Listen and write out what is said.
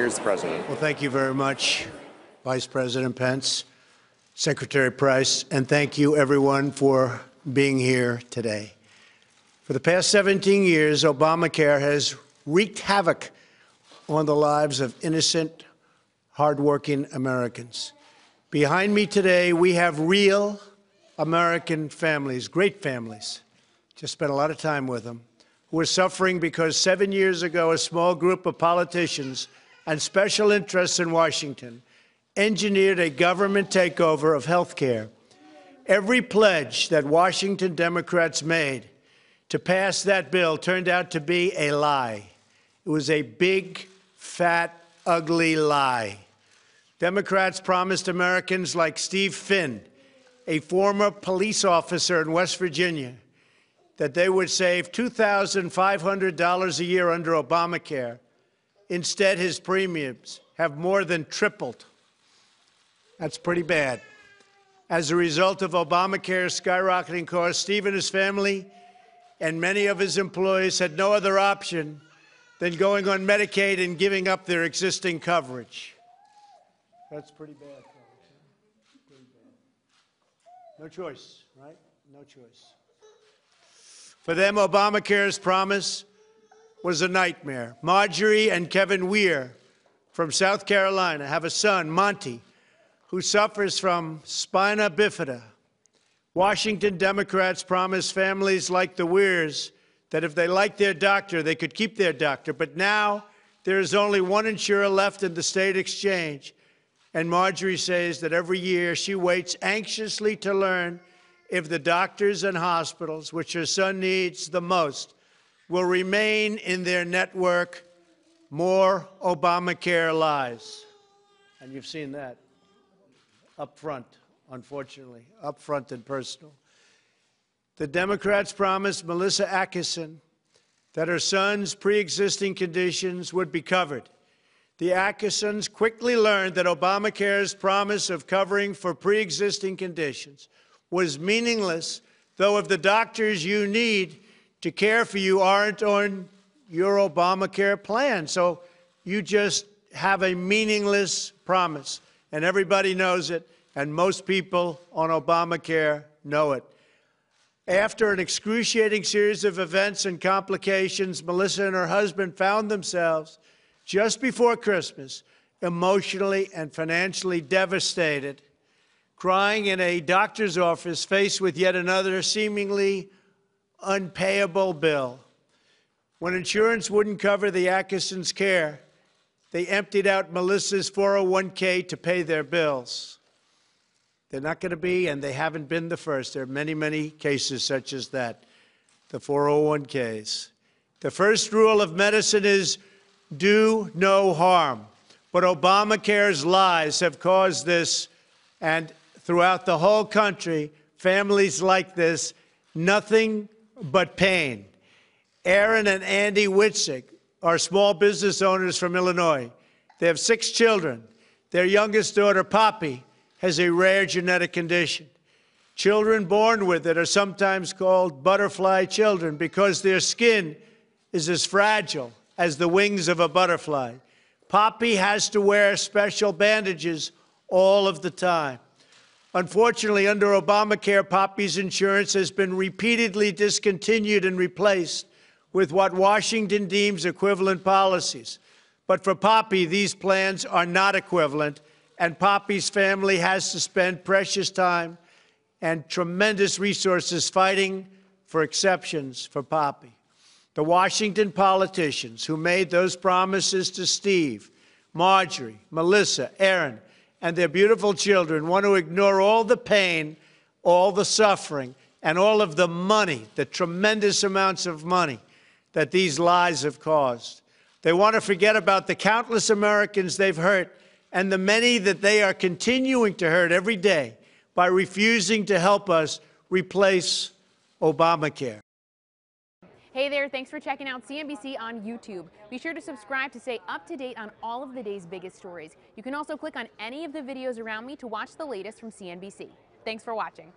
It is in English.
Here's the president. Well, thank you very much, Vice President Pence, Secretary Price, and thank you, everyone, for being here today. For the past 17 years, Obamacare has wreaked havoc on the lives of innocent, hardworking Americans. Behind me today, we have real American families, great families, just spent a lot of time with them, who are suffering because 7 years ago, a small group of politicians and special interests in Washington engineered a government takeover of health care. Every pledge that Washington Democrats made to pass that bill turned out to be a lie. It was a big, fat, ugly lie. Democrats promised Americans like Steve Finn, a former police officer in West Virginia, that they would save $2,500 a year under Obamacare. Instead, his premiums have more than tripled. That's pretty bad. As a result of Obamacare's skyrocketing costs, Steve and his family and many of his employees had no other option than going on Medicaid and giving up their existing coverage. That's pretty bad. Pretty bad. No choice, right? No choice. For them, Obamacare's promise was a nightmare. Marjorie and Kevin Weir from South Carolina have a son, Monty, who suffers from spina bifida. Washington Democrats promised families like the Weirs that if they liked their doctor, they could keep their doctor. But now there is only one insurer left in the state exchange. And Marjorie says that every year she waits anxiously to learn if the doctors and hospitals, which her son needs the most, will remain in their network. More Obamacare lies. And you've seen that up front, unfortunately, up front and personal. The Democrats promised Melissa Atkinson that her son's pre-existing conditions would be covered. The Atkinsons quickly learned that Obamacare's promise of covering for pre-existing conditions was meaningless, though if the doctors you need to care for you aren't on your Obamacare plan. So you just have a meaningless promise, and everybody knows it, and most people on Obamacare know it. After an excruciating series of events and complications, Melissa and her husband found themselves, just before Christmas, emotionally and financially devastated, crying in a doctor's office faced with yet another seemingly unpayable bill. When insurance wouldn't cover the Atkinsons' care, they emptied out Melissa's 401k to pay their bills. They're not going to be, and they haven't been the first. There are many, many cases such as that, the 401ks. The first rule of medicine is do no harm. But Obamacare's lies have caused this, and throughout the whole country, families like this, nothing but pain. Aaron and Andy Witzig are small business owners from Illinois. They have 6 children. Their youngest daughter, Poppy, has a rare genetic condition. Children born with it are sometimes called butterfly children because their skin is as fragile as the wings of a butterfly. Poppy has to wear special bandages all of the time. Unfortunately, under Obamacare, Poppy's insurance has been repeatedly discontinued and replaced with what Washington deems equivalent policies. But for Poppy, these plans are not equivalent, and Poppy's family has to spend precious time and tremendous resources fighting for exceptions for Poppy. The Washington politicians who made those promises to Steve, Marjorie, Melissa, Aaron, and their beautiful children want to ignore all the pain, all the suffering, and all of the money, the tremendous amounts of money that these lies have caused. They want to forget about the countless Americans they've hurt and the many that they are continuing to hurt every day by refusing to help us replace Obamacare. Hey there, thanks for checking out CNBC on YouTube. Be sure to subscribe to stay up to date on all of the day's biggest stories. You can also click on any of the videos around me to watch the latest from CNBC. Thanks for watching.